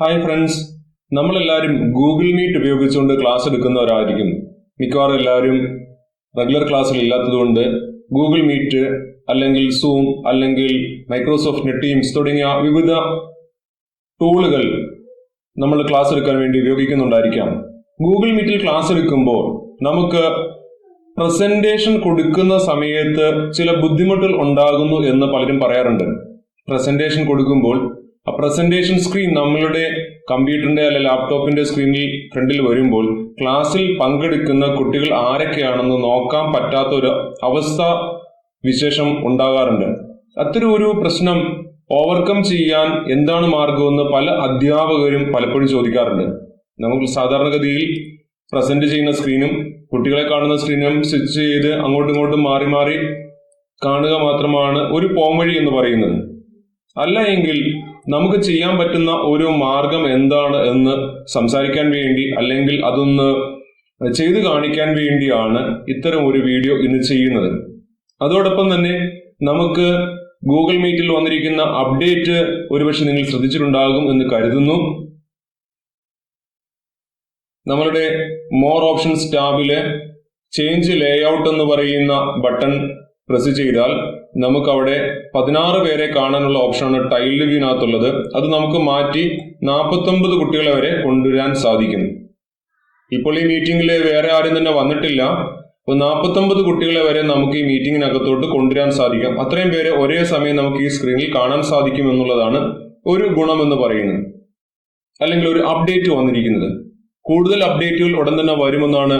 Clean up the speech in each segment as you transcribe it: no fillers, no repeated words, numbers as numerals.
Hi friends, നമ്മളെല്ലാവരും Google meet ഉപയോഗിച്ചുകൊണ്ട് class എടുക്കുന്നവരായിരിക്കും. മിക്കവാറും എല്ലാവരും റെഗുലർ ക്ലാസ്സിൽ ഇല്ലാത്തതുകൊണ്ട് ഗൂഗിൾ മീറ്റ് അല്ലെങ്കിൽ സൂം അല്ലെങ്കിൽ മൈക്രോസോഫ്റ്റ് ടീംസ് തുടങ്ങിയ വിവിധ ടൂളുകൾ നമ്മൾ ക്ലാസ് എടുക്കാൻ വേണ്ടി ഉപയോഗിക്കുന്നുണ്ടായിരിക്കാം. ഗൂഗിൾ മീറ്റിൽ ക്ലാസ് എടുക്കുമ്പോൾ നമുക്ക് പ്രസന്റേഷൻ കൊടുക്കുന്ന സമയത്ത് ചില ബുദ്ധിമുട്ടുകൾ ഉണ്ടാകുന്നു എന്ന് പലരും പറയാറുണ്ട്. പ്രസന്റേഷൻ കൊടുക്കുമ്പോൾ ആ പ്രസന്റേഷൻ സ്ക്രീൻ നമ്മളുടെ കമ്പ്യൂട്ടറിന്റെ അല്ലെങ്കിൽ ലാപ്ടോപ്പിന്റെ സ്ക്രീനിൽ ഫ്രണ്ടിൽ വരുമ്പോൾ ക്ലാസ്സിൽ പങ്കെടുക്കുന്ന കുട്ടികൾ ആരൊക്കെയാണെന്ന് നോക്കാൻ പറ്റാത്ത ഒരു അവസ്ഥ വിശേഷം ഉണ്ടാകാറുണ്ട്. അത്തരം ഒരു പ്രശ്നം ഓവർകം ചെയ്യാൻ എന്താണ് മാർഗമെന്ന് പല അധ്യാപകരും പലപ്പോഴും ചോദിക്കാറുണ്ട്. നമുക്ക് സാധാരണഗതിയിൽ പ്രസന്റ് ചെയ്യുന്ന സ്ക്രീനും കുട്ടികളെ കാണുന്ന സ്ക്രീനും സ്വിച്ച് ചെയ്ത് അങ്ങോട്ടും ഇങ്ങോട്ടും മാറി മാറി കാണുക മാത്രമാണ് ഒരു പോംവഴി എന്ന് പറയുന്നത്. അല്ല എങ്കിൽ നമുക്ക് ചെയ്യാൻ പറ്റുന്ന ഒരു മാർഗം എന്താണ് എന്ന് സംസാരിക്കാൻ വേണ്ടി അല്ലെങ്കിൽ അതൊന്ന് ചെയ്തു കാണിക്കാൻ വേണ്ടിയാണ് ഇത്തരം ഒരു വീഡിയോ ഇന്ന് ചെയ്യുന്നത്. അതോടൊപ്പം തന്നെ നമുക്ക് ഗൂഗിൾ മീറ്റിൽ വന്നിരിക്കുന്ന അപ്ഡേറ്റ് ഒരുപക്ഷെ നിങ്ങൾ ശ്രദ്ധിച്ചിട്ടുണ്ടാകും എന്ന് കരുതുന്നു. നമ്മളുടെ മോർ ഓപ്ഷൻസ് ടാബില് ചേഞ്ച് ലേഔട്ട് എന്ന് പറയുന്ന ബട്ടൺ പ്രസ് ചെയ്താൽ നമുക്ക് അവിടെ 16 പേരെ കാണാനുള്ള ഓപ്ഷനാണ് ടൈൽഡ് വ്യൂവിനകത്തുള്ളത്. അത് നമുക്ക് മാറ്റി 49 കുട്ടികളെ വരെ കൊണ്ടുവരാൻ സാധിക്കും. ഇപ്പോൾ ഈ മീറ്റിംഗിൽ വേറെ ആരും തന്നെ വന്നിട്ടില്ല. അപ്പോൾ 49 കുട്ടികളെ വരെ നമുക്ക് ഈ മീറ്റിംഗിനകത്തോട്ട് കൊണ്ടുവരാൻ സാധിക്കും. അത്രയും പേരെ ഒരേ സമയം നമുക്ക് ഈ സ്ക്രീനിൽ കാണാൻ സാധിക്കും എന്നുള്ളതാണ് ഒരു ഗുണമെന്ന് പറയുന്നത്, അല്ലെങ്കിൽ ഒരു അപ്ഡേറ്റ് വന്നിരിക്കുന്നത്. കൂടുതൽ അപ്ഡേറ്റുകൾ ഉടൻ തന്നെ വരുമെന്നാണ്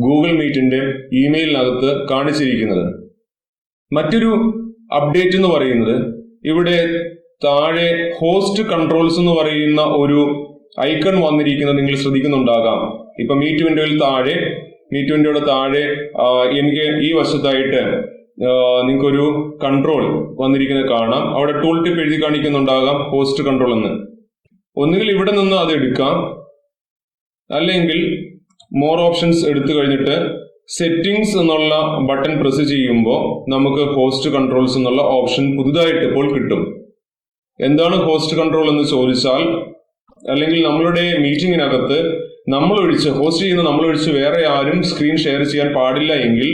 ഗൂഗിൾ മീറ്റിന്റെ ഇമെയിലിനകത്ത് കാണിച്ചിരിക്കുന്നത്. മറ്റൊരു അപ്ഡേറ്റ് എന്ന് പറയുന്നത് ഇവിടെ താഴെ ഹോസ്റ്റ് കൺട്രോൾസ് എന്ന് പറയുന്ന ഒരു ഐക്കൺ വന്നിരിക്കുന്നത് നിങ്ങൾ ശ്രദ്ധിക്കുന്നുണ്ടാകാം. ഇപ്പൊ മീറ്റ് വിൻഡോയുടെ താഴെ എനിക്ക് ഈ വശത്തായിട്ട് നിങ്ങൾക്കൊരു കൺട്രോൾ വന്നിരിക്കുന്നത് കാണാം. അവിടെ ടൂൾ ടിപ്പ് എഴുതി കാണിക്കുന്നുണ്ടാകാം ഹോസ്റ്റ് കൺട്രോൾ എന്ന്. ഒന്നുകിൽ ഇവിടെ നിന്ന് അത് എടുക്കാം, അല്ലെങ്കിൽ മോർ ഓപ്ഷൻസ് എടുത്തു കഴിഞ്ഞിട്ട് സെറ്റിംഗ്സ് എന്നുള്ള ബട്ടൺ പ്രസ് ചെയ്യുമ്പോൾ നമുക്ക് ഹോസ്റ്റ് കൺട്രോൾസ് എന്നുള്ള ഓപ്ഷൻ പുതുതായിട്ട് ഇപ്പോൾ കിട്ടും. എന്താണ് ഹോസ്റ്റ് കൺട്രോൾ എന്ന് ചോദിച്ചാൽ, അല്ലെങ്കിൽ നമ്മളുടെ മീറ്റിംഗിനകത്ത് ഹോസ്റ്റ് ചെയ്യുന്ന നമ്മളൊഴിച്ച് വേറെ ആരും സ്ക്രീൻ ഷെയർ ചെയ്യാൻ പാടില്ല എങ്കിൽ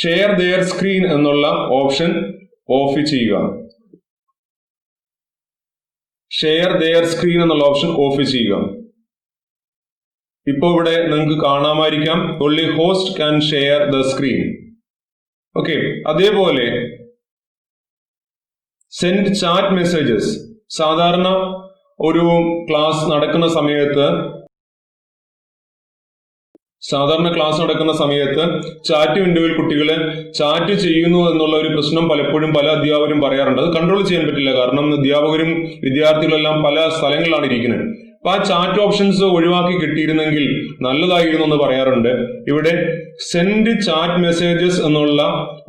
ഷെയർ ദെയർ സ്ക്രീൻ എന്നുള്ള ഓപ്ഷൻ ഓഫ് ചെയ്യുക. ഷെയർ ദെയർ സ്ക്രീൻ എന്നുള്ള ഓപ്ഷൻ ഓഫ് ചെയ്യുക. ഇപ്പൊ ഇവിടെ നിങ്ങൾക്ക് കാണാമായിരിക്കാം only host can share the screen. Okay, അതേപോലെ സെൻഡ് ചാറ്റ് മെസ്സേജസ്. സാധാരണ ഒരു ക്ലാസ് നടക്കുന്ന സമയത്ത് ചാറ്റ് വിൻഡോയിൽ കുട്ടികളെ ചാറ്റ് ചെയ്യുന്നു എന്നുള്ള ഒരു പ്രശ്നം പലപ്പോഴും പല അധ്യാപകരും പറയാറുണ്ട്. അത് കൺട്രോൾ ചെയ്യാൻ പറ്റില്ല, കാരണം അധ്യാപകരും വിദ്യാർത്ഥികളെല്ലാം പല സ്ഥലങ്ങളിലാണ് ഇരിക്കുന്നത്. അപ്പൊ ആ ചാറ്റ് ഓപ്ഷൻസ് ഒഴിവാക്കി കിട്ടിയിരുന്നെങ്കിൽ നല്ലതായിരുന്നു എന്ന് പറയാറുണ്ട്. ഇവിടെ സെൻഡ് ചാറ്റ് മെസ്സേജസ് എന്നുള്ള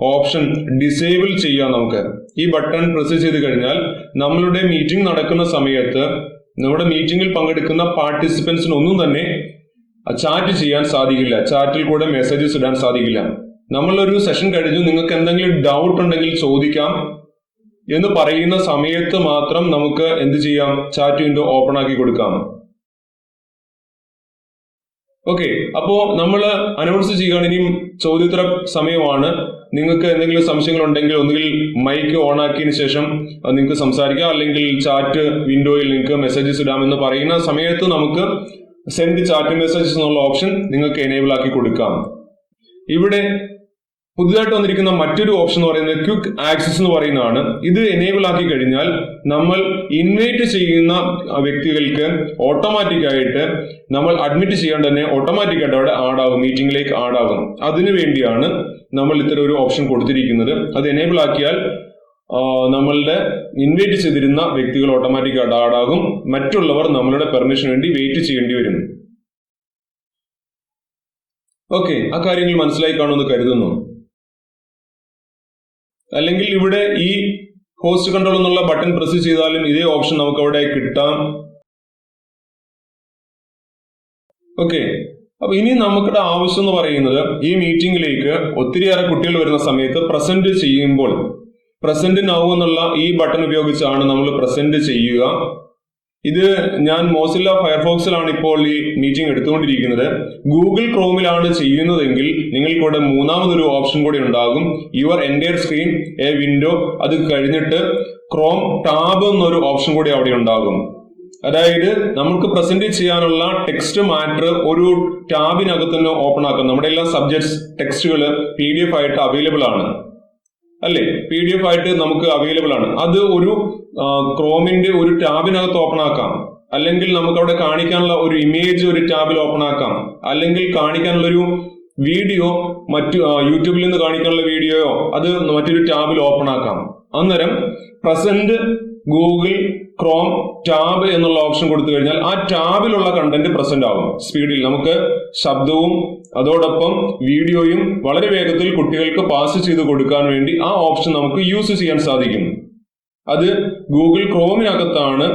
ഓപ്ഷൻ ഡിസേബിൾ ചെയ്യാം. നമുക്ക് ഈ ബട്ടൺ പ്രസ് ചെയ്ത് കഴിഞ്ഞാൽ നമ്മളുടെ മീറ്റിംഗ് നടക്കുന്ന സമയത്ത് നമ്മുടെ മീറ്റിംഗിൽ പങ്കെടുക്കുന്ന പാർട്ടിസിപ്പൻസിന് ഒന്നും തന്നെ ചാറ്റ് ചെയ്യാൻ സാധിക്കില്ല, ചാറ്റിൽ കൂടെ മെസ്സേജസ് ഇടാൻ സാധിക്കില്ല. നമ്മളൊരു സെഷൻ കഴിഞ്ഞു, നിങ്ങൾക്ക് എന്തെങ്കിലും ഡൗട്ട് ഉണ്ടെങ്കിൽ ചോദിക്കാം എന്ന് പറയുന്ന സമയത്ത് മാത്രം നമുക്ക് എന്ത് ചെയ്യാം, ചാറ്റ് വിൻഡോ ഓപ്പൺ ആക്കി കൊടുക്കാം. ഓക്കെ, അപ്പോ നമ്മൾ അനൗൺസ് ചെയ്യുകയാണ് ഇനിയും ചോദ്യോത്തര സമയമാണ്. നിങ്ങൾക്ക് എന്തെങ്കിലും സംശയങ്ങൾ ഉണ്ടെങ്കിൽ ഒന്നുകിൽ മൈക്ക് ഓൺ ആക്കിയതിനു ശേഷം നിങ്ങൾക്ക് സംസാരിക്കാം, അല്ലെങ്കിൽ ചാറ്റ് വിൻഡോയിൽ നിങ്ങൾക്ക് മെസ്സേജസ് ഇടാമെന്ന് പറയുന്ന സമയത്ത് നമുക്ക് സെൻഡ് ചാറ്റ് മെസ്സേജസ് എന്നുള്ള ഓപ്ഷൻ നിങ്ങൾക്ക് എനേബിൾ ആക്കി കൊടുക്കാം. ഇവിടെ പുതുതായിട്ട് വന്നിരിക്കുന്ന മറ്റൊരു ഓപ്ഷൻ എന്ന് പറയുന്നത് ക്വിക്ക് ആക്സസ് എന്ന് പറയുന്നതാണ്. ഇത് എനേബിൾ ആക്കി കഴിഞ്ഞാൽ നമ്മൾ ഇൻവൈറ്റ് ചെയ്യുന്ന വ്യക്തികൾക്ക് ഓട്ടോമാറ്റിക് ആയിട്ട് നമ്മൾ അഡ്മിറ്റ് ചെയ്യാണ്ട് തന്നെ ഓട്ടോമാറ്റിക് ആയിട്ട് അവിടെ ആഡാകും, മീറ്റിംഗിലേക്ക് ആഡാകും. അതിനു വേണ്ടിയാണ് നമ്മൾ ഇത്തരം ഒരു ഓപ്ഷൻ കൊടുത്തിരിക്കുന്നത്. അത് എനേബിൾ ആക്കിയാൽ നമ്മളുടെ ഇൻവൈറ്റ് ചെയ്തിരുന്ന വ്യക്തികൾ ഓട്ടോമാറ്റിക് ആയിട്ട് ആഡാകും. മറ്റുള്ളവർ നമ്മളുടെ പെർമിഷന് വേണ്ടി വെയിറ്റ് ചെയ്യേണ്ടി വരും. ഓക്കെ, ആ കാര്യങ്ങൾ മനസ്സിലായി കാണുമെന്ന് കരുതുന്നു. അല്ലെങ്കിൽ ഇവിടെ ഈ ഹോസ്റ്റ് കൺട്രോൾ എന്നുള്ള ബട്ടൺ പ്രസ് ചെയ്താലും ഇതേ ഓപ്ഷൻ നമുക്ക് അവിടെ കിട്ടാം. ഓക്കെ, അപ്പൊ ഇനി നമുക്കിടെ ആവശ്യം എന്ന് പറയുന്നത് ഈ മീറ്റിംഗിലേക്ക് ഒത്തിരിയേറെ കുട്ടികൾ വരുന്ന സമയത്ത് പ്രസന്റ് ചെയ്യുമ്പോൾ പ്രസന്റ് നൗ എന്നുള്ള ഈ ബട്ടൺ ഉപയോഗിച്ചാണ് നമ്മൾ പ്രസന്റ് ചെയ്യുക. ഇത് ഞാൻ മോസില്ല ഫയർഫോക്സിലാണ് ഇപ്പോൾ ഈ മീറ്റിംഗ് എടുത്തുകൊണ്ടിരിക്കുന്നത്. ഗൂഗിൾ ക്രോമിലാണ് ചെയ്യുന്നതെങ്കിൽ നിങ്ങൾക്കിവിടെ മൂന്നാമതൊരു ഓപ്ഷൻ കൂടി ഉണ്ടാകും, your entire screen A window. അത് കഴിഞ്ഞിട്ട് ക്രോം ടാബ് എന്നൊരു ഓപ്ഷൻ കൂടി അവിടെ ഉണ്ടാകും. അതായത് നമുക്ക് പ്രസന്റ് ചെയ്യാനുള്ള ടെക്സ്റ്റ് മാറ്റർ ഒരു ടാബിനകത്ത് തന്നെ ഓപ്പൺ ആക്കാം. നമ്മുടെ എല്ലാ സബ്ജക്ട്സ് ടെക്സ്റ്റുകൾ PDF ആയിട്ട് അവൈലബിൾ ആണ് അല്ലേ, PDF ആയിട്ട് നമുക്ക് അവൈലബിൾ ആണ്. അത് ഒരു ക്രോമിന്റെ ഒരു ടാബിനകത്ത് ഓപ്പൺ ആക്കാം, അല്ലെങ്കിൽ നമുക്ക് അവിടെ കാണിക്കാനുള്ള ഒരു ഇമേജ് ഒരു ടാബിൽ ഓപ്പൺ ആക്കാം, അല്ലെങ്കിൽ കാണിക്കാനുള്ള ഒരു വീഡിയോ മറ്റു യൂട്യൂബിൽ നിന്ന് കാണിക്കാനുള്ള വീഡിയോയോ അത് മറ്റൊരു ടാബിൽ ഓപ്പൺ ആക്കാം. അന്നേരം പ്രസന്റ് ഗൂഗിൾ ക്രോം ടാബ് എന്നുള്ള ഓപ്ഷൻ കൊടുത്തു കഴിഞ്ഞാൽ ആ ടാബിലുള്ള കണ്ടന്റ് പ്രസന്റ് ആവും സ്പീഡിൽ. നമുക്ക് ശബ്ദവും അതോടൊപ്പം വീഡിയോയും വളരെ വേഗത്തിൽ കുട്ടികൾക്ക് പാസ് ചെയ്ത് കൊടുക്കാൻ വേണ്ടി ആ ഓപ്ഷൻ നമുക്ക് യൂസ് ചെയ്യാൻ സാധിക്കും. അത് ഗൂഗിൾ ക്രോമിനകത്താണ്,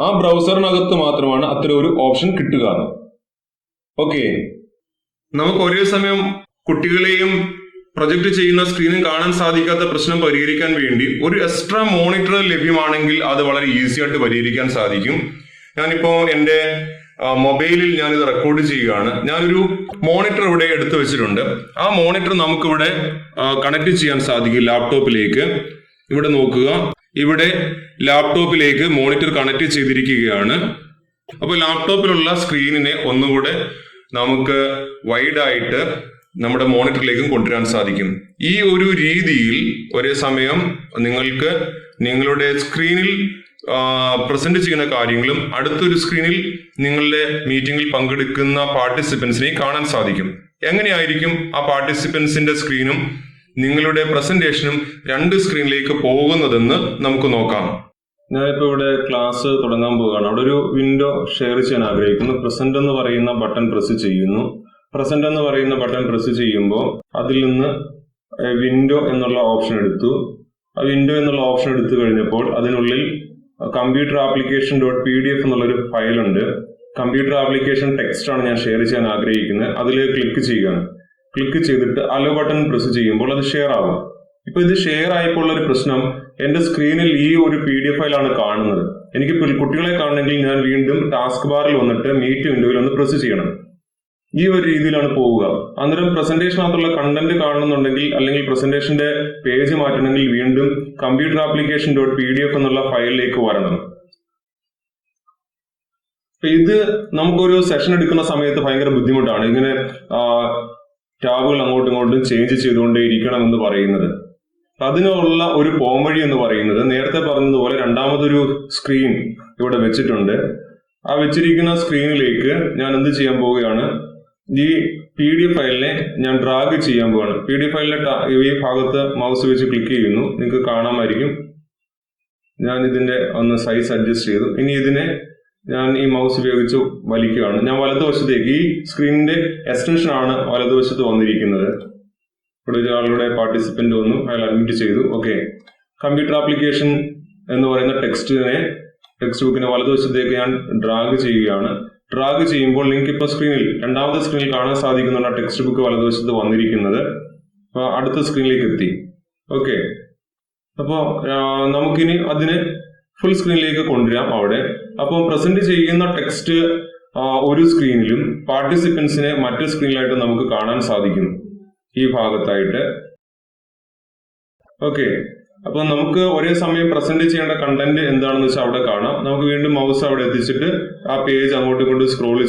ആ ബ്രൗസറിനകത്ത് മാത്രമാണ് അത്തരം ഒരു ഓപ്ഷൻ കിട്ടുക. ഓക്കെ, നമുക്ക് ഒരേ സമയം കുട്ടികളെയും പ്രൊജക്ട് ചെയ്യുന്ന സ്ക്രീനും കാണാൻ സാധിക്കാത്ത പ്രശ്നം പരിഹരിക്കാൻ വേണ്ടി ഒരു എക്സ്ട്രാ മോണിറ്റർ ലഭ്യമാണെങ്കിൽ അത് വളരെ ഈസി ആയിട്ട് പരിഹരിക്കാൻ സാധിക്കും. ഞാനിപ്പോ എന്റെ മൊബൈലിൽ ഞാനിത് റെക്കോർഡ് ചെയ്യുകയാണ്. ഞാനൊരു മോണിറ്റർ ഇവിടെ എടുത്തു വെച്ചിട്ടുണ്ട്. ആ മോണിറ്റർ നമുക്കിവിടെ കണക്ട് ചെയ്യാൻ സാധിക്കും ലാപ്ടോപ്പിലേക്ക്. ഇവിടെ നോക്കുക, ഇവിടെ ലാപ്ടോപ്പിലേക്ക് മോണിറ്റർ കണക്ട് ചെയ്തിരിക്കുകയാണ്. അപ്പോൾ ലാപ്ടോപ്പിലുള്ള സ്ക്രീനിനെ ഒന്നുകൂടെ നമുക്ക് വൈഡായിട്ട് നമ്മുടെ മോണിറ്ററിലേക്കും കൊണ്ടുവരാൻ സാധിക്കും. ഈ ഒരു രീതിയിൽ ഒരേ സമയം നിങ്ങൾക്ക് നിങ്ങളുടെ സ്ക്രീനിൽ പ്രസന്റ് ചെയ്യുന്ന കാര്യങ്ങളും അടുത്തൊരു സ്ക്രീനിൽ നിങ്ങളുടെ മീറ്റിംഗിൽ പങ്കെടുക്കുന്ന പാർട്ടിസിപ്പൻസിനെ കാണാൻ സാധിക്കും. എങ്ങനെയായിരിക്കും ആ പാർട്ടിസിപ്പൻസിന്റെ സ്ക്രീനും നിങ്ങളുടെ പ്രസന്റേഷനും രണ്ട് സ്ക്രീനിലേക്ക് പോകുന്നതെന്ന് നമുക്ക് നോക്കാം. ഞാനിപ്പോൾ ഇവിടെ ക്ലാസ് തുടങ്ങാൻ പോവുകയാണ്. അവിടെ ഒരു വിൻഡോ ഷെയർ ചെയ്യാൻ ആഗ്രഹിക്കുന്നു. പ്രസന്റ് എന്ന് പറയുന്ന ബട്ടൺ പ്രസ് ചെയ്യുന്നു. പ്രസന്റ് എന്ന് പറയുന്ന ബട്ടൺ പ്രസ് ചെയ്യുമ്പോൾ അതിൽ നിന്ന് വിൻഡോ എന്നുള്ള ഓപ്ഷൻ എടുത്തു. ആ വിൻഡോ എന്നുള്ള ഓപ്ഷൻ എടുത്തു കഴിഞ്ഞപ്പോൾ അതിനുള്ളിൽ കമ്പ്യൂട്ടർ ആപ്ലിക്കേഷൻ .pdf എന്നുള്ളൊരു ഫയൽ ഉണ്ട്. കമ്പ്യൂട്ടർ ആപ്ലിക്കേഷൻ ടെക്സ്റ്റ് ആണ് ഞാൻ ഷെയർ ചെയ്യാൻ ആഗ്രഹിക്കുന്നത്. അതിൽ ക്ലിക്ക് ചെയ്യുകയാണ്. ക്ലിക്ക് ചെയ്തിട്ട് അലോ ബട്ടൺ പ്രസ് ചെയ്യുമ്പോൾ അത് ഷെയർ ആവും. ഇപ്പൊ ഇത് ഷെയർ ആയപ്പോൾ ഒരു പ്രശ്നം, എന്റെ സ്ക്രീനിൽ ഈ ഒരു PDF ഫയലാണ് കാണുന്നത്. എനിക്ക് കുട്ടികളെ കാണണമെങ്കിൽ ഞാൻ വീണ്ടും ടാസ്ക് ബാറിൽ വന്നിട്ട് മീറ്റ് വിൻഡോയിൽ ഒന്ന് പ്രസ് ചെയ്യണം. ഈ ഒരു രീതിയിലാണ് പോവുക. അന്നേരം പ്രസന്റേഷനകത്തുള്ള കണ്ടന്റ് കാണുന്നുണ്ടെങ്കിൽ അല്ലെങ്കിൽ പ്രസന്റേഷന്റെ പേജ് മാറ്റണമെങ്കിൽ വീണ്ടും കമ്പ്യൂട്ടർ ആപ്ലിക്കേഷൻ .pdf എന്നുള്ള ഫയലിലേക്ക് വരണം. ഇത് നമുക്കൊരു സെഷൻ എടുക്കുന്ന സമയത്ത് ഭയങ്കര ബുദ്ധിമുട്ടാണ്, ഇങ്ങനെ ടാബുകൾ അങ്ങോട്ടും ഇങ്ങോട്ടും ചേഞ്ച് ചെയ്തുകൊണ്ടേ ഇരിക്കണം എന്ന് പറയുന്നത്. അതിനുള്ള ഒരു പോംവഴി എന്ന് പറയുന്നത് നേരത്തെ പറഞ്ഞതുപോലെ രണ്ടാമതൊരു സ്ക്രീൻ ഇവിടെ വെച്ചിട്ടുണ്ട്. ആ വെച്ചിരിക്കുന്ന സ്ക്രീനിലേക്ക് ഞാൻ എന്ത് ചെയ്യാൻ പോവുകയാണ്, ഈ PDF ഫയലിനെ ഞാൻ ഡ്രാഗ് ചെയ്യാൻ പോവാണ്. PDF ഫയലിന്റെ ഈ ഭാഗത്ത് മൗസ് വെച്ച് ക്ലിക്ക് ചെയ്യുന്നു. നിങ്ങൾക്ക് കാണാമായിരിക്കും. ഞാൻ ഇതിന്റെ ഒന്ന് സൈസ് അഡ്ജസ്റ്റ് ചെയ്തു. ഇനി ഇതിനെ ഞാൻ ഈ മൗസ് ഉപയോഗിച്ച് വലിക്കുകയാണ്. ഞാൻ വലതുവശത്തേക്ക്, ഈ സ്ക്രീനിന്റെ എക്സ്റ്റൻഷൻ ആണ് വലതുവശത്ത് വന്നിരിക്കുന്നത്. ഇവിടെ ഒരാളുടെ പാർട്ടിസിപ്പന്റ് വന്നു, അയാൾ അഡ്മിറ്റ് ചെയ്തു. ഓക്കെ, കമ്പ്യൂട്ടർ ആപ്ലിക്കേഷൻ എന്ന് പറയുന്ന ടെക്സ്റ്റ് ബുക്കിനെ വലതുവശത്തേക്ക് ഞാൻ ഡ്രാഗ് ചെയ്യുകയാണ്. ഡ്രാഗ് ചെയ്യുമ്പോൾ നിങ്ങൾക്ക് ഇപ്പോൾ സ്ക്രീനിൽ രണ്ടാമത്തെ സ്ക്രീനിൽ കാണാൻ സാധിക്കുന്നുണ്ട് ആ ടെക്സ്റ്റ് ബുക്ക് വലതുവശത്ത് വന്നിരിക്കുന്നത്. അപ്പോൾ അടുത്ത സ്ക്രീനിലേക്ക് എത്തി. ഓക്കെ, അപ്പോൾ നമുക്കിനി അതിനെ ഫുൾ സ്ക്രീനിലേക്ക് കൊണ്ടുവരാം അവിടെ. അപ്പോൾ പ്രസന്റ് ചെയ്യുന്ന ടെക്സ്റ്റ് ഒരു സ്ക്രീനിലും പാർട്ടിസിപ്പൻസിനെ മറ്റു സ്ക്രീനിലായിട്ട് നമുക്ക് കാണാൻ സാധിക്കും ഈ ഭാഗത്തായിട്ട്. ഓക്കെ, അപ്പൊ നമുക്ക് ഒരേ സമയം പ്രസന്റ് ചെയ്യേണ്ട കണ്ടന്റ് എന്താണെന്ന് വെച്ചാൽ അവിടെ കാണാം. നമുക്ക് വീണ്ടും മൗസ് അവിടെ എത്തിച്ചിട്ട് ആ പേജ് അങ്ങോട്ടും ഇങ്ങോട്ടും സ്ക്രോൾ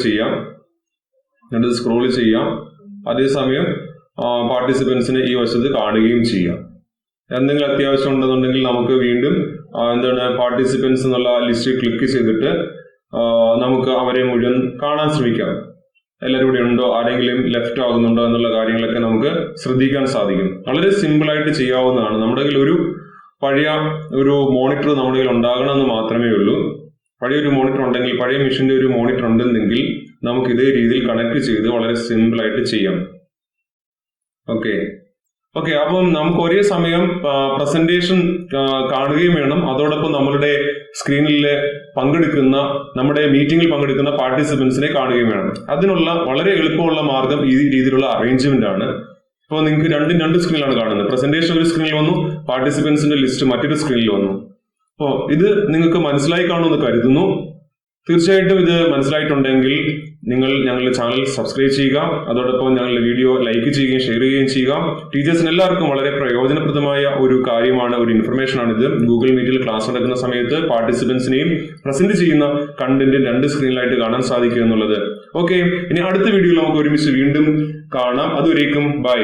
ചെയ്യാം. അതേസമയം പാർട്ടിസിപ്പൻസിനെ ഈ വശത്ത് കാണുകയും ചെയ്യാം. എന്തെങ്കിലും അത്യാവശ്യം ഉണ്ടെന്നുണ്ടെങ്കിൽ നമുക്ക് വീണ്ടും പാർട്ടിസിപ്പൻസ് എന്നുള്ള ലിസ്റ്റ് ക്ലിക്ക് ചെയ്തിട്ട് നമുക്ക് അവരെ മുഴുവൻ കാണാൻ ശ്രമിക്കാം. എല്ലാവരും ഇവിടെ ഉണ്ടോ, ആരെങ്കിലും ലെഫ്റ്റ് ആകുന്നുണ്ടോ എന്നുള്ള കാര്യങ്ങളൊക്കെ നമുക്ക് ശ്രദ്ധിക്കാൻ സാധിക്കും. വളരെ സിമ്പിൾ ആയിട്ട് ചെയ്യാവുന്നതാണ്. നമ്മുടെ കയ്യിൽ ഒരു പഴയ ഒരു മോണിറ്റർ നമ്മുടെ കയ്യിൽ ഉണ്ടാകണമെന്ന് മാത്രമേ ഉള്ളൂ. പഴയൊരു മോണിറ്റർ ഉണ്ടെങ്കിൽ, പഴയ മെഷീന്റെ ഒരു മോണിറ്റർ ഉണ്ടെങ്കിൽ നമുക്ക് ഇതേ രീതിയിൽ കണക്ട് ചെയ്ത് വളരെ സിമ്പിൾ ആയിട്ട് ചെയ്യാം. ഓക്കെ, അപ്പം നമുക്ക് ഒരേ സമയം പ്രസന്റേഷൻ കാണുകയും വേണം, അതോടൊപ്പം നമ്മളുടെ സ്ക്രീനിൽ പങ്കെടുക്കുന്ന, നമ്മുടെ മീറ്റിംഗിൽ പങ്കെടുക്കുന്ന പാർട്ടിസിപ്പൻസിനെ കാണുകയും വേണം. അതിനുള്ള വളരെ എളുപ്പമുള്ള മാർഗം ഈ രീതിയിലുള്ള അറേഞ്ച്മെന്റ് ആണ്. ഇപ്പോൾ നിങ്ങൾക്ക് രണ്ട് സ്ക്രീനിലാണ് കാണുന്നത്. പ്രസന്റേഷൻ ഒരു സ്ക്രീനിൽ വന്നു, പാർട്ടിസിപ്പൻസിന്റെ ലിസ്റ്റ് മറ്റൊരു സ്ക്രീനിൽ വന്നു. അപ്പോൾ ഇത് നിങ്ങൾക്ക് മനസ്സിലായി കാണുമെന്ന് കരുതുന്നു. തീർച്ചയായിട്ടും ഇത് മനസ്സിലായിട്ടുണ്ടെങ്കിൽ നിങ്ങൾ ഞങ്ങളുടെ ചാനൽ സബ്സ്ക്രൈബ് ചെയ്യുക. അതോടൊപ്പം ഞങ്ങളുടെ വീഡിയോ ലൈക്ക് ചെയ്യുകയും ഷെയർ ചെയ്യുകയും ചെയ്യുക. ടീച്ചേഴ്സിന് എല്ലാവർക്കും വളരെ പ്രയോജനപ്രദമായ ഒരു കാര്യമാണ്, ഒരു ഇൻഫർമേഷൻ ആണിത്. ഗൂഗിൾ മീറ്റിൽ ക്ലാസ് നടക്കുന്ന സമയത്ത് പാർട്ടിസിപ്പൻസിനെയും പ്രസന്റ് ചെയ്യുന്ന കണ്ടന്റ് 2 സ്ക്രീനിലായിട്ട് കാണാൻ സാധിക്കും എന്നുള്ളത്. ഓക്കെ, ഇനി അടുത്ത വീഡിയോയിൽ നമുക്ക് ഒരുമിച്ച് വീണ്ടും കാണാം. അതുവരേക്കും ബൈ.